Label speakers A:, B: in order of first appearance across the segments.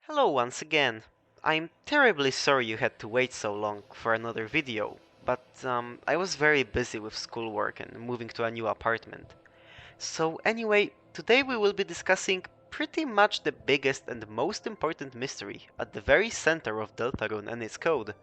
A: Hello once again. I'm terribly sorry you had to wait so long for another video, but I was very busy with schoolwork and moving to a new apartment. So anyway, today we will be discussing pretty much the biggest and most important mystery at the very center of Deltarune and its code.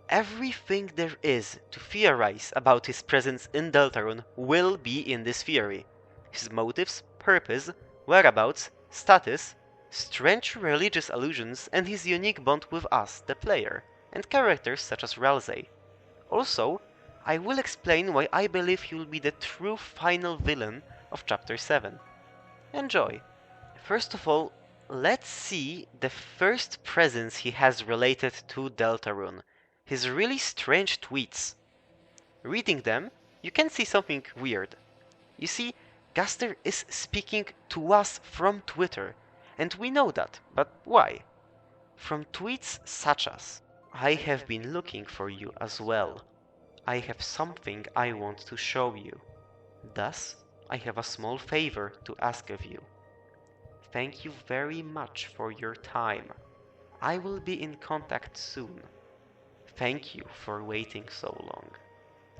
A: Everything there is to theorize about his presence in Deltarune will be in this theory. His motives, purpose, whereabouts, status, strange religious allusions, and his unique bond with us, the player, and characters such as Ralsei. Also, I will explain why I believe he will be the true final villain of Chapter 7. Enjoy! First of all, let's see the first presence he has related to Deltarune. His really strange tweets. Reading them, you can see something weird. You see, Gaster is speaking to us from Twitter, and we know that, but why? From tweets such as, "I have been looking for you as well. I have something I want to show you. Thus, I have a small favor to ask of you. Thank you very much for your time. I will be in contact soon. Thank you for waiting so long.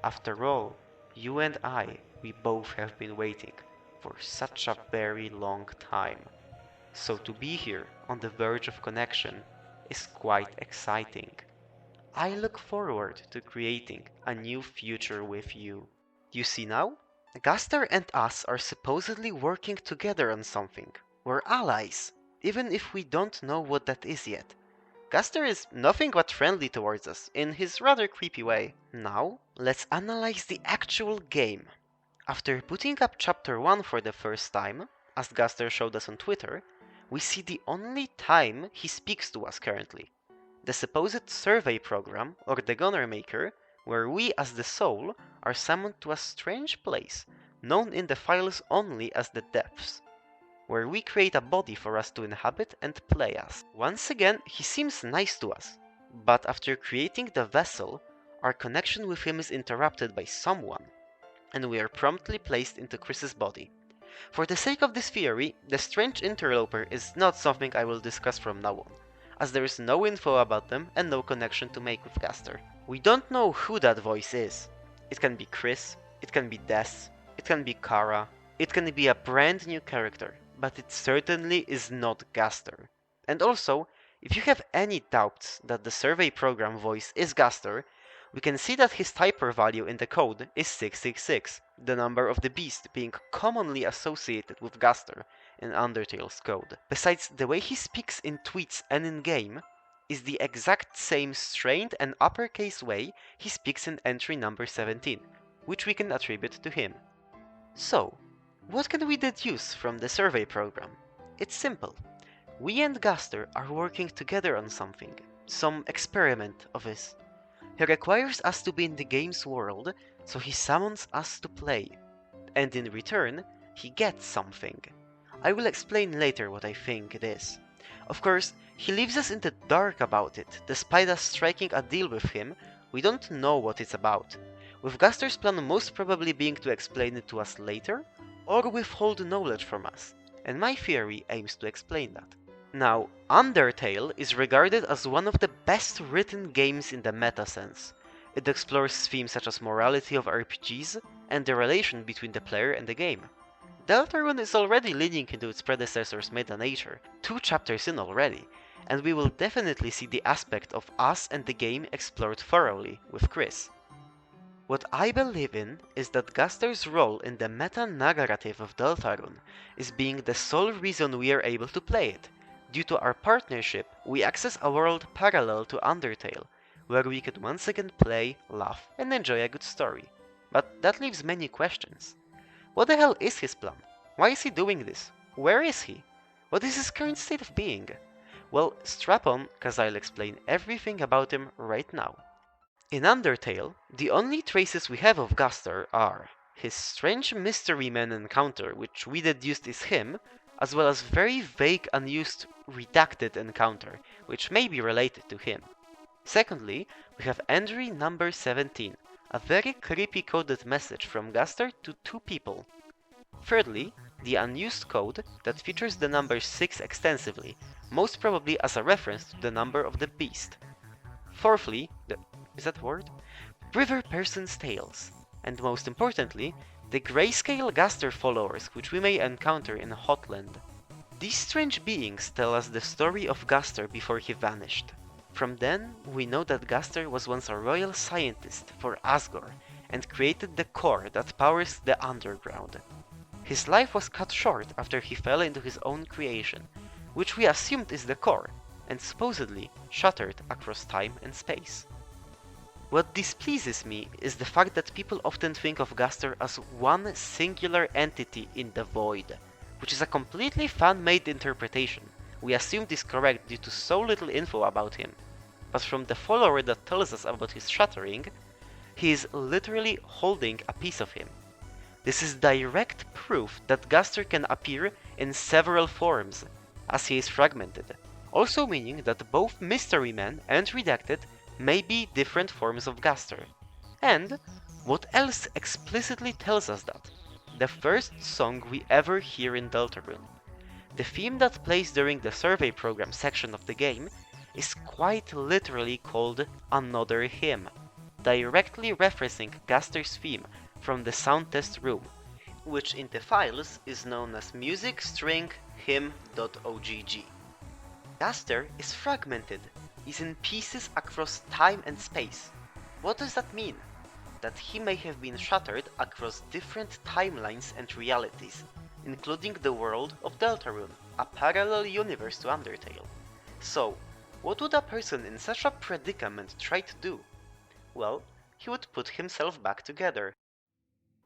A: After all, you and we both have been waiting for such a very long time. So to be here on the verge of connection is quite exciting. I look forward to creating a new future with you." You see now? Gaster and us are supposedly working together on something. We're allies, even if we don't know what that is yet. Gaster is nothing but friendly towards us, in his rather creepy way. Now, let's analyze the actual game. After putting up Chapter 1 for the first time, as Gaster showed us on Twitter, we see the only time he speaks to us currently. The supposed survey program, or the Gunner Maker, where we as the soul are summoned to a strange place, known in the files only as the Depths, where we create a body for us to inhabit and play as. Once again, he seems nice to us, but after creating the vessel, our connection with him is interrupted by someone, and we are promptly placed into Chris's body. For the sake of this theory, the strange interloper is not something I will discuss from now on, as there is no info about them and no connection to make with Gaster. We don't know who that voice is. It can be Chris, it can be Des, it can be Kara, it can be a brand new character, but it certainly is not Gaster. And also, if you have any doubts that the survey program voice is Gaster, we can see that his typer value in the code is 666, the number of the beast being commonly associated with Gaster in Undertale's code. Besides, the way he speaks in tweets and in-game is the exact same strained and uppercase way he speaks in entry number 17, which we can attribute to him. So, what can we deduce from the survey program? It's simple. We and Gaster are working together on something, some experiment of his. He requires us to be in the game's world, so he summons us to play. And in return, he gets something. I will explain later what I think it is. Of course, he leaves us in the dark about it. Despite us striking a deal with him, we don't know what it's about. With Gaster's plan most probably being to explain it to us later, or withhold knowledge from us, and my theory aims to explain that. Now, Undertale is regarded as one of the best written games in the meta sense. It explores themes such as morality of RPGs and the relation between the player and the game. Deltarune is already leaning into its predecessor's meta nature, 2 chapters in already, and we will definitely see the aspect of us and the game explored thoroughly with Chris. What I believe in is that Gaster's role in the meta-narrative of Deltarune is being the sole reason we are able to play it. Due to our partnership, we access a world parallel to Undertale, where we can once again play, laugh, and enjoy a good story. But that leaves many questions. What the hell is his plan? Why is he doing this? Where is he? What is his current state of being? Well, strap on, cause I'll explain everything about him right now. In Undertale, the only traces we have of Gaster are his strange mystery man encounter, which we deduced is him, as well as very vague unused redacted encounter, which may be related to him. Secondly, we have entry number 17, a very creepy coded message from Gaster to 2 people. Thirdly, the unused code that features the number 6 extensively, most probably as a reference to the number of the beast. Fourthly, is that word? River Person's tales, and most importantly, the grayscale Gaster followers which we may encounter in Hotland. These strange beings tell us the story of Gaster before he vanished. From then, we know that Gaster was once a royal scientist for Asgore and created the core that powers the underground. His life was cut short after he fell into his own creation, which we assumed is the core, and supposedly shattered across time and space. What displeases me is the fact that people often think of Gaster as one singular entity in the void, which is a completely fan-made interpretation. We assumed is correct due to so little info about him, but from the follower that tells us about his shattering, he is literally holding a piece of him. This is direct proof that Gaster can appear in several forms, as he is fragmented, also meaning that both Mystery Man and Redacted may be different forms of Gaster. And what else explicitly tells us that? The first song we ever hear in Deltarune. The theme that plays during the survey program section of the game is quite literally called Another Hymn, directly referencing Gaster's theme from the sound test room, which in the files is known as musicstring.hymn.ogg. Gaster is fragmented, is in pieces across time and space. What does that mean? That he may have been shattered across different timelines and realities, including the world of Deltarune, a parallel universe to Undertale. So, what would a person in such a predicament try to do? Well, he would put himself back together.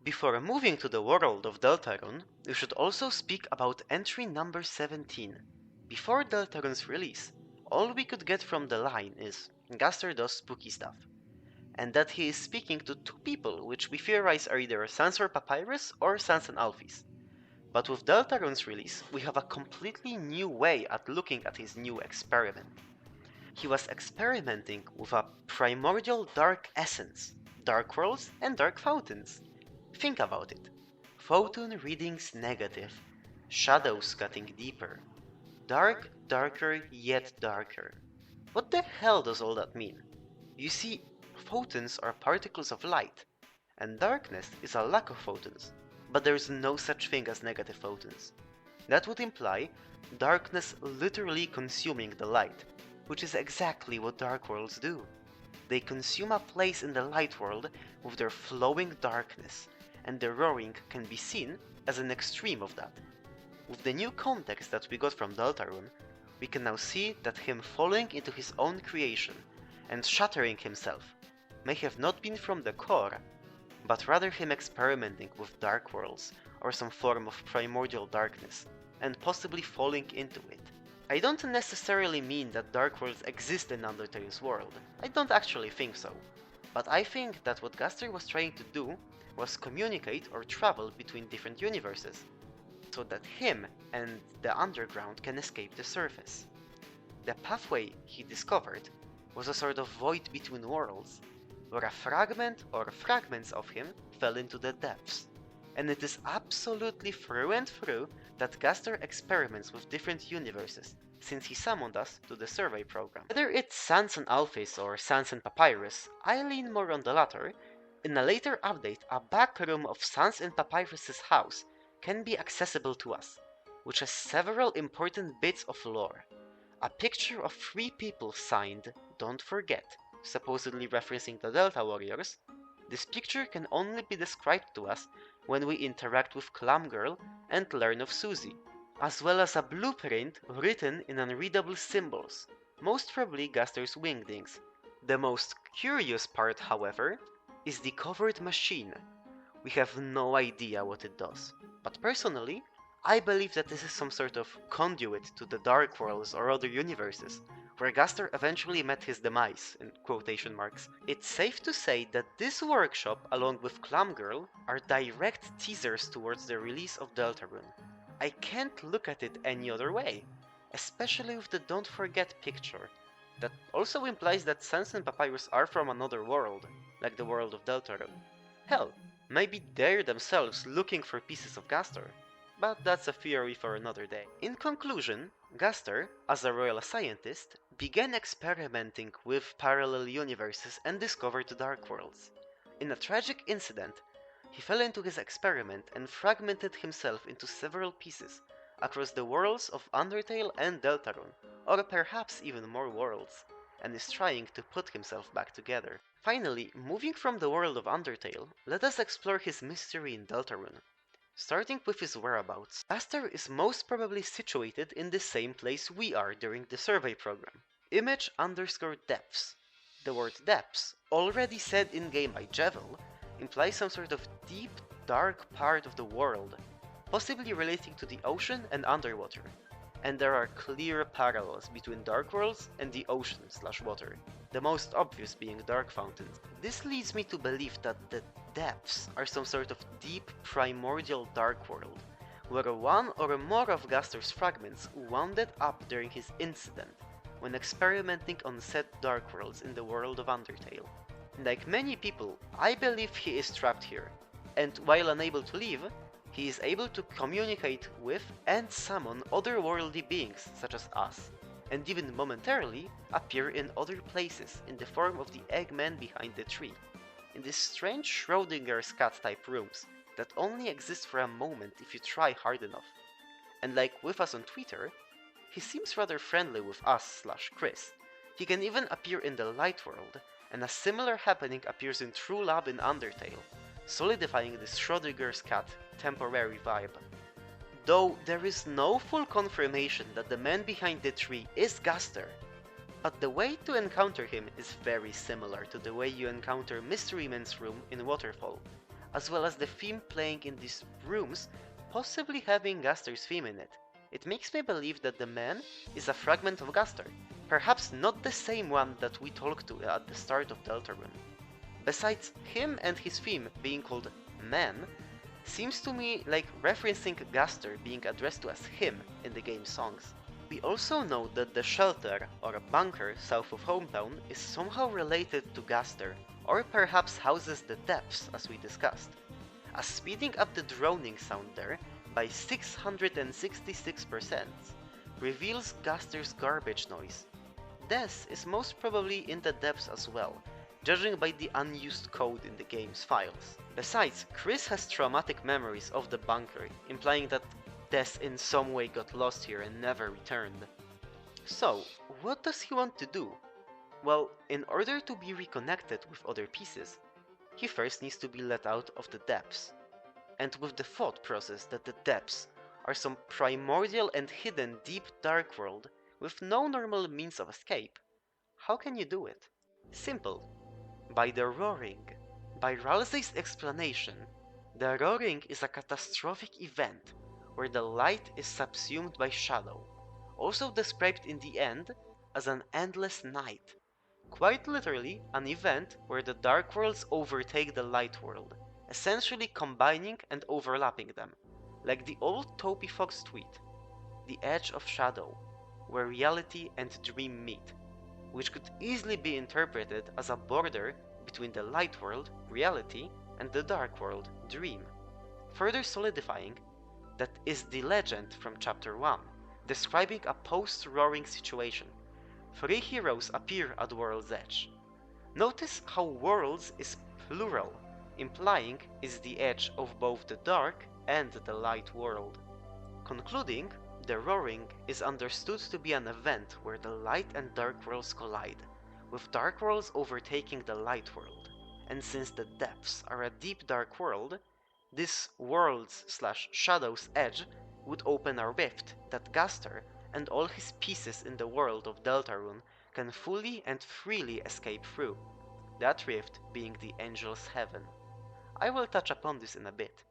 A: Before moving to the world of Deltarune, we should also speak about entry number 17. Before Deltarune's release, all we could get from the line is Gaster does spooky stuff, and that he is speaking to two people which we theorize are either Sansor Papyrus or Sans and Alphys. But with Deltarune's release, we have a completely new way at looking at his new experiment. He was experimenting with a primordial dark essence, dark worlds and dark fountains. Think about it. Photon readings negative, shadows cutting deeper. Dark, darker, yet darker. What the hell does all that mean? You see, photons are particles of light, and darkness is a lack of photons, but there is no such thing as negative photons. That would imply darkness literally consuming the light, which is exactly what dark worlds do. They consume a place in the light world with their flowing darkness, and the roaring can be seen as an extreme of that. With the new context that we got from Deltarune, we can now see that him falling into his own creation and shattering himself may have not been from the core, but rather him experimenting with dark worlds or some form of primordial darkness, and possibly falling into it. I don't necessarily mean that dark worlds exist in Undertale's world, I don't actually think so, but I think that what Gaster was trying to do was communicate or travel between different universes, so that him and the underground can escape the surface. The pathway he discovered was a sort of void between worlds, where a fragment or fragments of him fell into the depths. And it is absolutely through and through that Gaster experiments with different universes, since he summoned us to the survey program. Whether it's Sans and Alphys or Sans and Papyrus, I lean more on the latter. In a later update, a back room of Sans and Papyrus's house can be accessible to us, which has several important bits of lore. A picture of 3 people signed Don't Forget, supposedly referencing the Delta Warriors. This picture can only be described to us when we interact with Clam Girl and learn of Susie, as well as a blueprint written in unreadable symbols, most probably Gaster's wingdings. The most curious part, however, is the covered machine. We have no idea what it does, but personally, I believe that this is some sort of conduit to the Dark Worlds or other universes, where Gaster eventually met his demise, in quotation marks. It's safe to say that this workshop, along with Clam Girl, are direct teasers towards the release of Deltarune. I can't look at it any other way, especially with the Don't Forget picture. That also implies that Sans and Papyrus are from another world, like the world of Deltarune. Hell, maybe they're themselves looking for pieces of Gaster. but that's a theory for another day. In conclusion, Gaster, as a royal scientist, began experimenting with parallel universes and discovered dark worlds. In a tragic incident, he fell into his experiment and fragmented himself into several pieces across the worlds of Undertale and Deltarune, or perhaps even more worlds, and is trying to put himself back together. Finally, moving from the world of Undertale, let us explore his mystery in Deltarune. Starting with his whereabouts, Gaster is most probably situated in the same place we are during the survey program. Image_depths. The word depths, already said in-game by Jevil, implies some sort of deep, dark part of the world, possibly relating to the ocean and underwater. And there are clear parallels between dark worlds and the ocean/water, the most obvious being dark fountains. This leads me to believe that the depths are some sort of deep, primordial dark world, where one or more of Gaster's fragments wounded up during his incident when experimenting on said dark worlds in the world of Undertale. Like many people, I believe he is trapped here, and while unable to leave, he is able to communicate with and summon otherworldly beings such as us, and even momentarily appear in other places in the form of the Eggman behind the tree, in these strange Schrodinger's cat type rooms that only exist for a moment if you try hard enough. And like with us on Twitter, he seems rather friendly with us/Chris. He can even appear in the Light World, and a similar happening appears in True Love in Undertale, solidifying this Schrodinger's cat temporary vibe. Though there is no full confirmation that the man behind the tree is Gaster, but the way to encounter him is very similar to the way you encounter Mystery Man's room in Waterfall, as well as the theme playing in these rooms possibly having Gaster's theme in it. It makes me believe that the man is a fragment of Gaster, perhaps not the same one that we talked to at the start of Deltarune. Besides him and his theme being called Man, seems to me like referencing Gaster being addressed to as him in the game's songs. We also know that the shelter, or bunker, south of hometown is somehow related to Gaster, or perhaps houses the depths as we discussed, as speeding up the droning sound there by 666% reveals Gaster's garbage noise. This is most probably in the depths as well, judging by the unused code in the game's files. Besides, Chris has traumatic memories of the bunker, implying that Des in some way got lost here and never returned. So, what does he want to do? Well, in order to be reconnected with other pieces, he first needs to be let out of the depths. And with the thought process that the depths are some primordial and hidden deep dark world with no normal means of escape, how can you do it? Simple. By the roaring. By Ralsei's explanation, the roaring is a catastrophic event where the light is subsumed by shadow, also described in the end as an endless night. Quite literally, an event where the dark worlds overtake the light world, essentially combining and overlapping them, like the old Toby Fox tweet, the edge of shadow, where reality and dream meet, which could easily be interpreted as a border between the light world, reality, and the dark world, dream. Further solidifying that is the legend from chapter 1, describing a post-roaring situation. 3 heroes appear at World's Edge. Notice how Worlds is plural, implying is the edge of both the dark and the light world. Concluding, the roaring is understood to be an event where the light and dark worlds collide, with dark worlds overtaking the light world. And since the depths are a deep dark world, this worlds/shadows edge would open a rift that Gaster and all his pieces in the world of Deltarune can fully and freely escape through, that rift being the Angel's Heaven. I will touch upon this in a bit.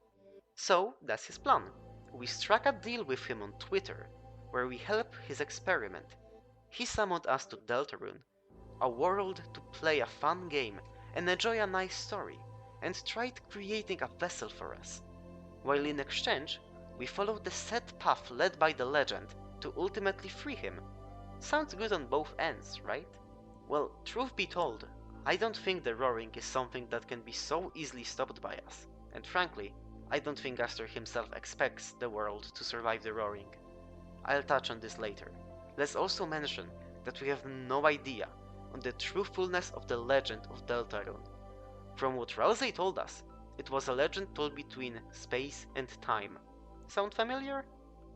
A: So that's his plan. We struck a deal with him on Twitter, where we help his experiment. He summoned us to Deltarune, a world to play a fun game and enjoy a nice story, and tried creating a vessel for us, while in exchange we followed the set path led by the legend to ultimately free him. Sounds good on both ends, right? Well, truth be told, I don't think the roaring is something that can be so easily stopped by us, and frankly, I don't think Gaster himself expects the world to survive the roaring. I'll touch on this later. Let's also mention that we have no idea on the truthfulness of the legend of Deltarune. From what Ralsei told us, it was a legend told between space and time. Sound familiar?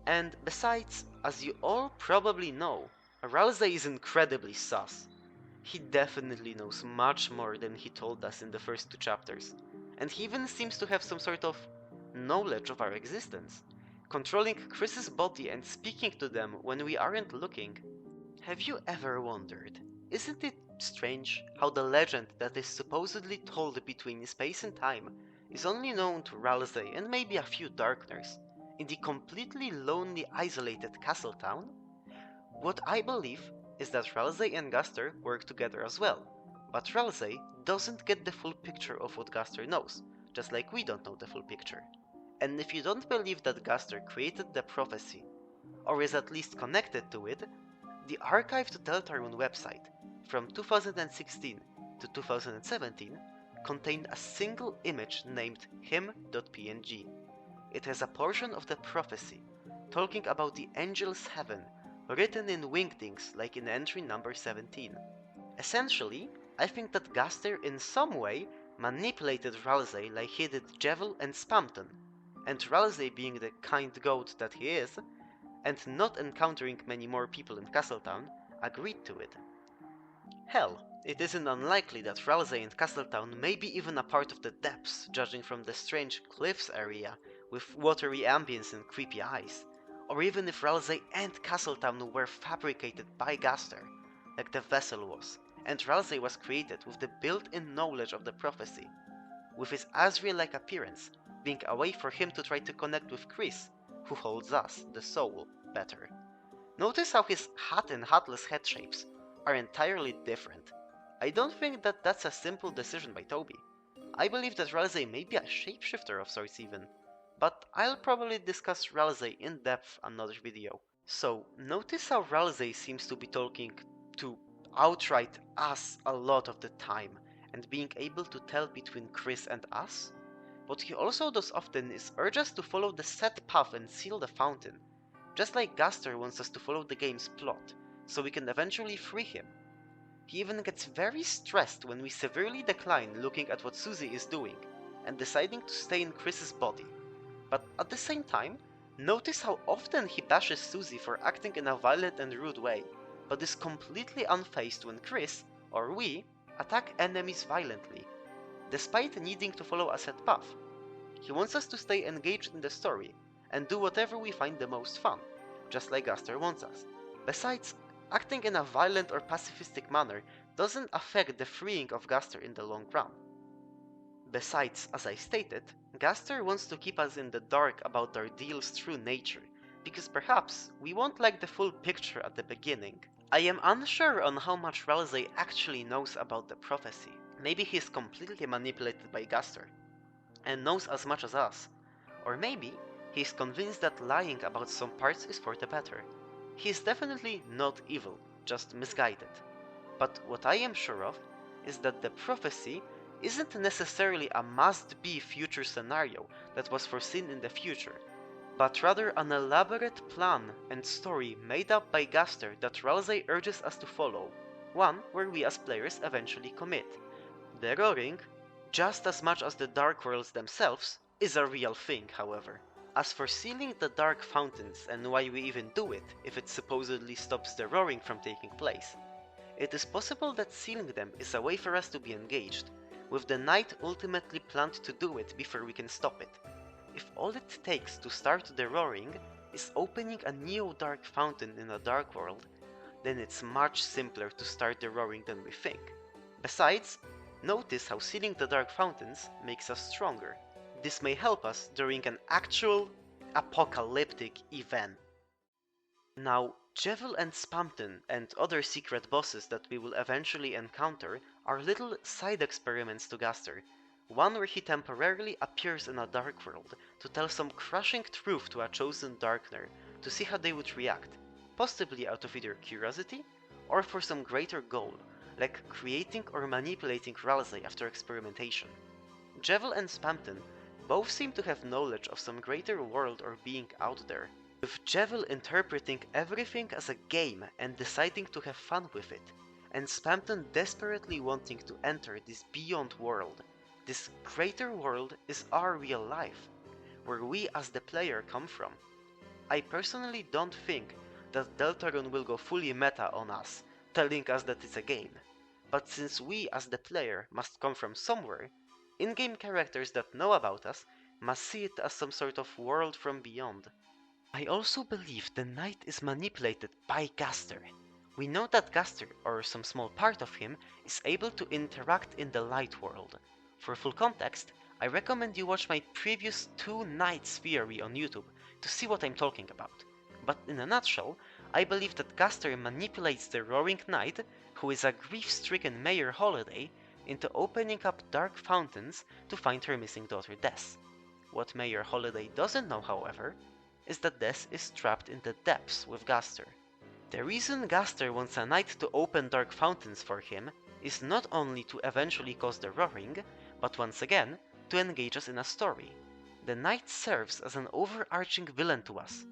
A: And besides, as you all probably know, Ralsei is incredibly sus. He definitely knows much more than he told us in the first 2 chapters, and he even seems to have some sort of knowledge of our existence, controlling Chris's body and speaking to them when we aren't looking. Have you ever wondered, isn't it strange how the legend that is supposedly told between space and time is only known to Ralsei and maybe a few Darkners, in the completely lonely isolated castle town? What I believe is that Ralsei and Gaster work together as well, but Ralsei doesn't get the full picture of what Gaster knows, just like we don't know the full picture. And if you don't believe that Gaster created the prophecy, or is at least connected to it, the archived Deltarune website from 2016 to 2017 contained a single image named him.png. It has a portion of the prophecy talking about the angel's heaven written in wingdings like in entry number 17. Essentially, I think that Gaster in some way manipulated Ralsei like he did Jevil and Spamton, and Ralsei being the kind goat that he is, and not encountering many more people in Castletown, agreed to it. Hell, it isn't unlikely that Ralsei and Castletown may be even a part of the depths, judging from the strange cliffs area with watery ambience and creepy eyes. Or even if Ralsei and Castletown were fabricated by Gaster, like the vessel was, and Ralsei was created with the built-in knowledge of the prophecy, with his Azrael-like appearance being a way for him to try to connect with Chris, who holds us, the soul, better. Notice how his hat and hatless head shapes are entirely different. I don't think that that's a simple decision by Toby. I believe that Ralsei may be a shapeshifter of sorts even, but I'll probably discuss Ralsei in depth another video. So, notice how Ralsei seems to be talking to outright us a lot of the time, and being able to tell between Chris and us? What he also does often is urge us to follow the set path and seal the fountain, just like Gaster wants us to follow the game's plot, so we can eventually free him. He even gets very stressed when we severely decline looking at what Susie is doing, and deciding to stay in Chris's body. But at the same time, notice how often he bashes Susie for acting in a violent and rude way, but is completely unfazed when Chris, or we, attack enemies violently, despite needing to follow a set path. He wants us to stay engaged in the story, and do whatever we find the most fun, just like Gaster wants us. Besides, acting in a violent or pacifistic manner doesn't affect the freeing of Gaster in the long run. Besides, as I stated, Gaster wants to keep us in the dark about our deal's true nature, because perhaps we won't like the full picture at the beginning. I am unsure on how much Ralsei actually knows about the prophecy. Maybe he's completely manipulated by Gaster, and knows as much as us. Or maybe he's convinced that lying about some parts is for the better. He is definitely not evil, just misguided. But what I am sure of is that the prophecy isn't necessarily a must-be future scenario that was foreseen in the future, but rather an elaborate plan and story made up by Gaster that Ralsei urges us to follow, one where we as players eventually commit. The roaring, just as much as the Dark Worlds themselves, is a real thing, however. As for sealing the dark fountains and why we even do it if it supposedly stops the roaring from taking place, it is possible that sealing them is a way for us to be engaged, with the knight ultimately planned to do it before we can stop it. If all it takes to start the roaring is opening a neo-dark fountain in a dark world, then it's much simpler to start the roaring than we think. Besides, notice how sealing the dark fountains makes us stronger. This may help us during an actual apocalyptic event. Now, Jevil and Spamton and other secret bosses that we will eventually encounter are little side experiments to Gaster, one where he temporarily appears in a dark world to tell some crushing truth to a chosen Darkner to see how they would react, possibly out of either curiosity or for some greater goal, like creating or manipulating Ralsei after experimentation. Jevil and Spamton Both seem to have knowledge of some greater world or being out there, with Jevil interpreting everything as a game and deciding to have fun with it, and Spamton desperately wanting to enter this beyond world. This greater world is our real life, where we as the player come from. I personally don't think that Deltarune will go fully meta on us, telling us that it's a game. But since we as the player must come from somewhere, in-game characters that know about us must see it as some sort of world from beyond. I also believe the knight is manipulated by Gaster. We know that Gaster, or some small part of him, is able to interact in the light world. For full context, I recommend you watch my previous 2 knights theory on YouTube to see what I'm talking about. But in a nutshell, I believe that Gaster manipulates the Roaring Knight, who is a grief-stricken Mayor Holiday, into opening up dark fountains to find her missing daughter Des. What Mayor Holiday doesn't know, however, is that Des is trapped in the depths with Gaster. The reason Gaster wants a knight to open dark fountains for him is not only to eventually cause the roaring, but once again, to engage us in a story. The knight serves as an overarching villain to us,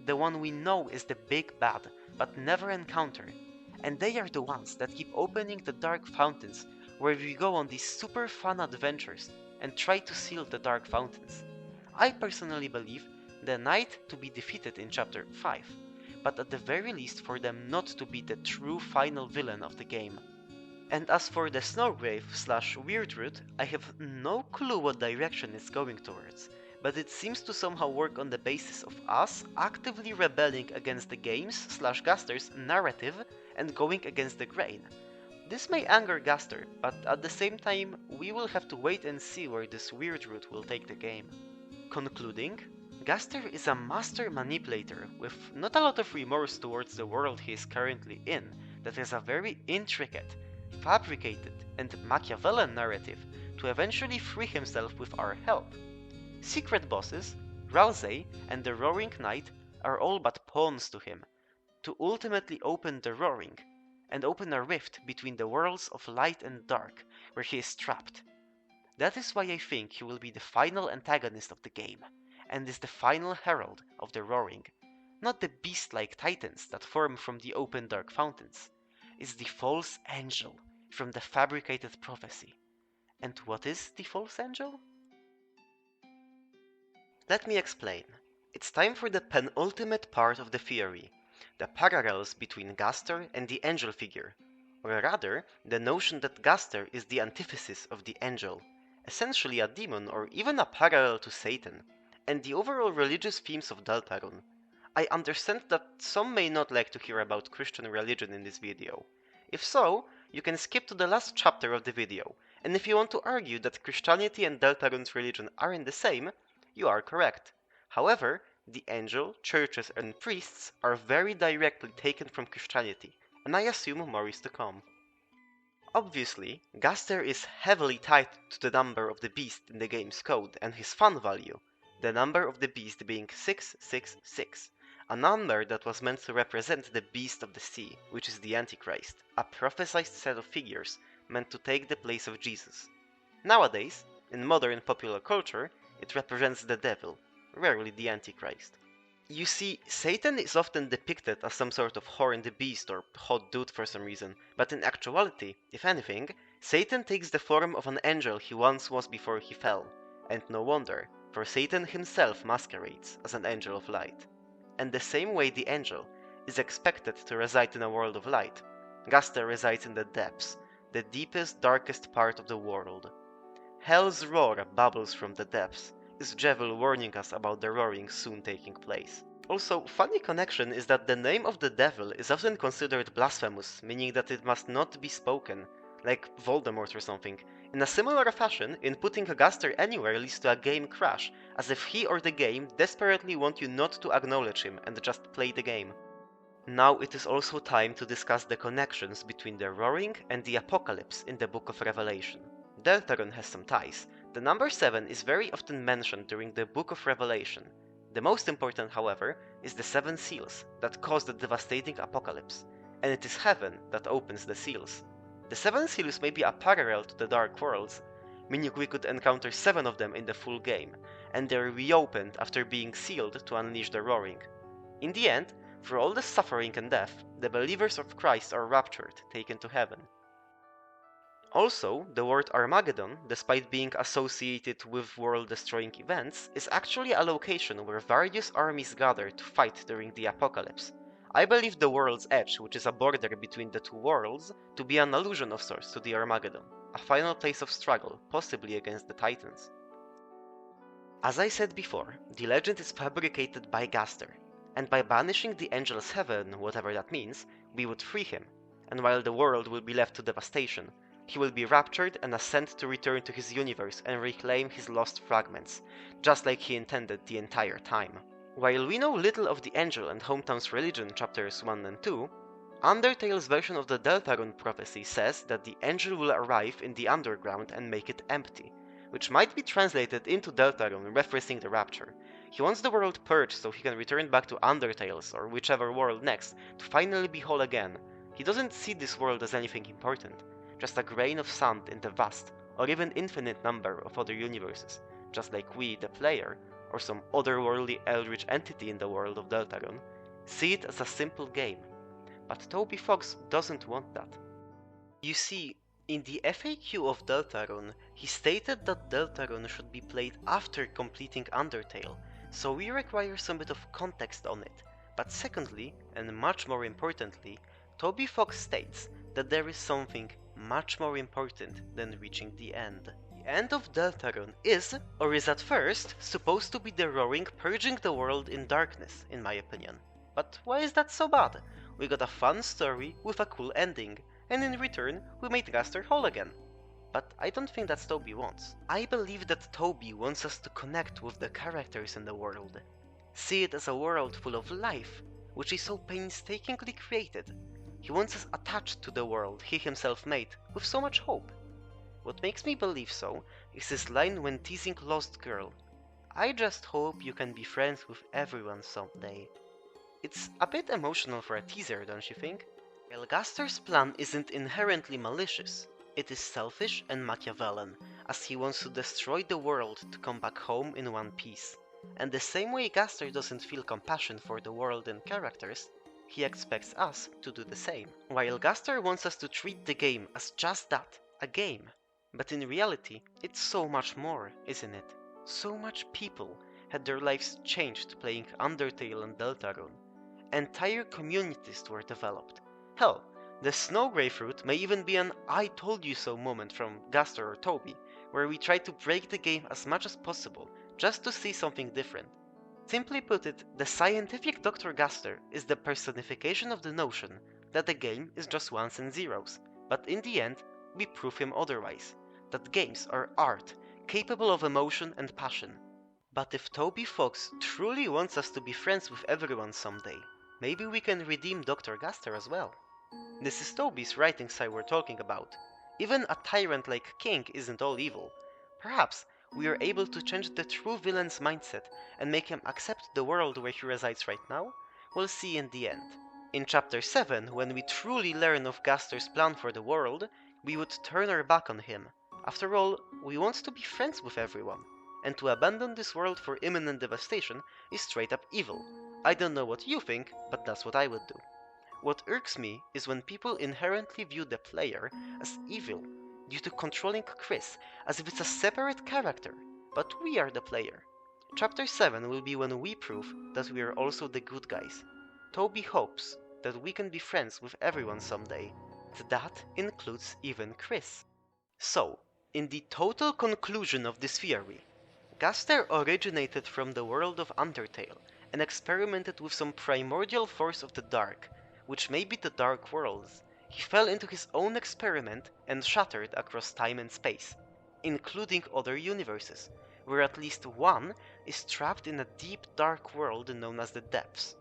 A: the one we know is the big bad, but never encounter, and they are the ones that keep opening the dark fountains where we go on these super fun adventures and try to seal the dark fountains. I personally believe the knight to be defeated in chapter 5, but at the very least for them not to be the true final villain of the game. And as for the Snowgrave / Weirdroot, I have no clue what direction it's going towards, but it seems to somehow work on the basis of us actively rebelling against the game's / Gaster's narrative and going against the grain. This may anger Gaster, but at the same time, we will have to wait and see where this Weirdroot will take the game. Concluding, Gaster is a master manipulator with not a lot of remorse towards the world he is currently in, that has a very intricate, fabricated, and Machiavellian narrative to eventually free himself with our help. Secret bosses, Rousey, and the Roaring Knight are all but pawns to him, to ultimately open the Roaring, and open a rift between the worlds of light and dark, where he is trapped. That is why I think he will be the final antagonist of the game, and is the final herald of the Roaring, not the beast-like titans that form from the open dark fountains. Is the false angel from the fabricated prophecy. And what is the false angel? Let me explain. It's time for the penultimate part of the theory, the parallels between Gaster and the angel figure, or rather, the notion that Gaster is the antithesis of the angel, essentially a demon or even a parallel to Satan, and the overall religious themes of Deltarune. I understand that some may not like to hear about Christian religion in this video. If so, you can skip to the last chapter of the video, and if you want to argue that Christianity and Deltarune's religion aren't the same, you are correct. However, the angel, churches, and priests are very directly taken from Christianity, and I assume more is to come. Obviously, Gaster is heavily tied to the number of the beast in the game's code and his fun value, the number of the beast being 666, a number that was meant to represent the beast of the sea, which is the Antichrist, a prophesied set of figures meant to take the place of Jesus. Nowadays, in modern popular culture, it represents the devil, rarely the Antichrist. You see, Satan is often depicted as some sort of horned beast or hot dude for some reason, but in actuality, if anything, Satan takes the form of an angel he once was before he fell, and no wonder, for Satan himself masquerades as an angel of light. And the same way the angel is expected to reside in a world of light, Gaster resides in the depths, the deepest, darkest part of the world. Hell's roar bubbles from the depths, is Jevil warning us about the roaring soon taking place. Also, funny connection is that the name of the devil is often considered blasphemous, meaning that it must not be spoken, like Voldemort or something. In a similar fashion, inputting a Gaster anywhere leads to a game crash, as if he or the game desperately want you not to acknowledge him and just play the game. Now it is also time to discuss the connections between the roaring and the apocalypse in the Book of Revelation. Deltarune has some ties. The number 7 is very often mentioned during the Book of Revelation. The most important, however, is the 7 seals that cause the devastating apocalypse, and it is heaven that opens the seals. The 7 seals may be a parallel to the Dark Worlds, meaning we could encounter 7 of them in the full game, and they're reopened after being sealed to unleash the roaring. In the end, through all the suffering and death, the believers of Christ are raptured, taken to heaven. Also, the word Armageddon, despite being associated with world-destroying events, is actually a location where various armies gather to fight during the apocalypse. I believe the World's Edge, which is a border between the two worlds, to be an allusion of sorts to the Armageddon, a final place of struggle, possibly against the Titans. As I said before, the legend is fabricated by Gaster, and by banishing the Angel's Heaven, whatever that means, we would free him, and while the world will be left to devastation, he will be raptured and ascend to return to his universe and reclaim his lost fragments, just like he intended the entire time. While we know little of the Angel and Hometown's religion chapters 1 and 2, Undertale's version of the Deltarune prophecy says that the Angel will arrive in the underground and make it empty, which might be translated into Deltarune referencing the rapture. He wants the world purged so he can return back to Undertale's or whichever world next to finally be whole again. He doesn't see this world as anything important, just a grain of sand in the vast or even infinite number of other universes, just like we, the player, or some otherworldly eldritch entity in the world of Deltarune, see it as a simple game. But Toby Fox doesn't want that. You see, in the FAQ of Deltarune, he stated that Deltarune should be played after completing Undertale, so we require some bit of context on it. But secondly, and much more importantly, Toby Fox states that there is something much more important than reaching the end. The end of Deltarune is, or is at first, supposed to be the roaring purging the world in darkness, in my opinion. But why is that so bad? We got a fun story with a cool ending, and in return we made Gaster whole again. But I don't think that's Toby wants. I believe that Toby wants us to connect with the characters in the world. See it as a world full of life, which is so painstakingly created. He wants us attached to the world he himself made with so much hope. What makes me believe so is his line when teasing Lost Girl. I just hope you can be friends with everyone someday. It's a bit emotional for a teaser, don't you think? While Gaster's plan isn't inherently malicious, it is selfish and Machiavellian, as he wants to destroy the world to come back home in one piece. And the same way Gaster doesn't feel compassion for the world and characters, he expects us to do the same. While Gaster wants us to treat the game as just that, a game. But in reality, it's so much more, isn't it? So much people had their lives changed playing Undertale and Deltarune. Entire communities were developed. Hell, the Snow Grapefruit may even be an I told you so moment from Gaster or Toby, where we try to break the game as much as possible, just to see something different. Simply put it, the scientific Dr. Gaster is the personification of the notion that the game is just ones and zeros, but in the end, we prove him otherwise, that games are art, capable of emotion and passion. But if Toby Fox truly wants us to be friends with everyone someday, maybe we can redeem Dr. Gaster as well. This is Toby's writing side we're talking about. Even a tyrant like King isn't all evil. Perhaps we are able to change the true villain's mindset and make him accept the world where he resides right now? We'll see in the end. In Chapter 7, when we truly learn of Gaster's plan for the world, we would turn our back on him. After all, we want to be friends with everyone, and to abandon this world for imminent devastation is straight up evil. I don't know what you think, but that's what I would do. What irks me is when people inherently view the player as evil due to controlling Chris as if it's a separate character, but we are the player. Chapter 7 will be when we prove that we are also the good guys. Toby hopes that we can be friends with everyone someday. That includes even Chris. So, in the total conclusion of this theory, Gaster originated from the world of Undertale and experimented with some primordial force of the dark, which may be the Dark Worlds. He fell into his own experiment and shattered across time and space, including other universes, where at least one is trapped in a deep dark world known as the Depths.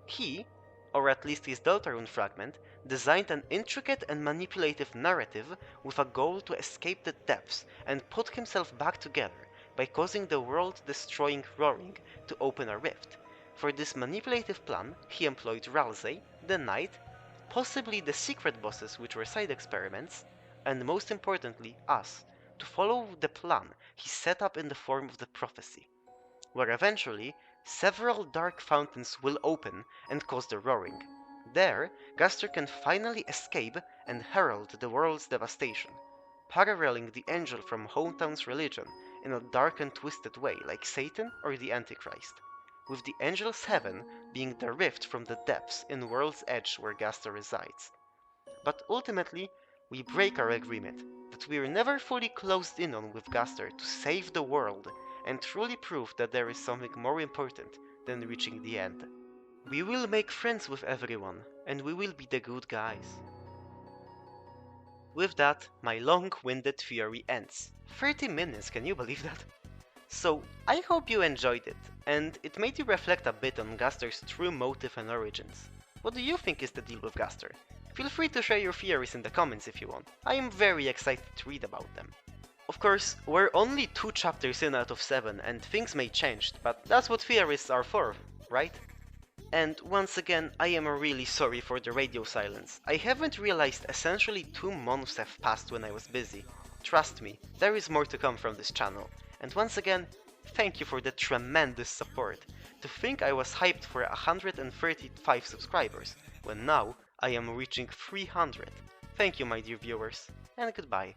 A: He, or at least his Deltarune fragment, designed an intricate and manipulative narrative with a goal to escape the depths and put himself back together by causing the world-destroying roaring to open a rift. For this manipulative plan, he employed Ralsei, the Knight, possibly the secret bosses which were side experiments, and most importantly us, to follow the plan he set up in the form of the prophecy, where eventually several dark fountains will open and cause the roaring. There, Gaster can finally escape and herald the world's devastation, paralleling the angel from Hometown's religion in a dark and twisted way like Satan or the Antichrist, with the angel's heaven being the rift from the depths in World's Edge where Gaster resides. But ultimately, we break our agreement that we are never fully closed in on with Gaster to save the world and truly prove that there is something more important than reaching the end. We will make friends with everyone, and we will be the good guys. With that, my long-winded theory ends. 30 minutes, can you believe that? So, I hope you enjoyed it, and it made you reflect a bit on Gaster's true motive and origins. What do you think is the deal with Gaster? Feel free to share your theories in the comments if you want. I am very excited to read about them. Of course, we're only 2 chapters in out of 7 and things may change, but that's what theorists are for, right? And once again, I am really sorry for the radio silence. I haven't realized essentially 2 months have passed when I was busy. Trust me, there is more to come from this channel. And once again, thank you for the tremendous support. To think I was hyped for 135 subscribers, when now I am reaching 300. Thank you my dear viewers, and goodbye.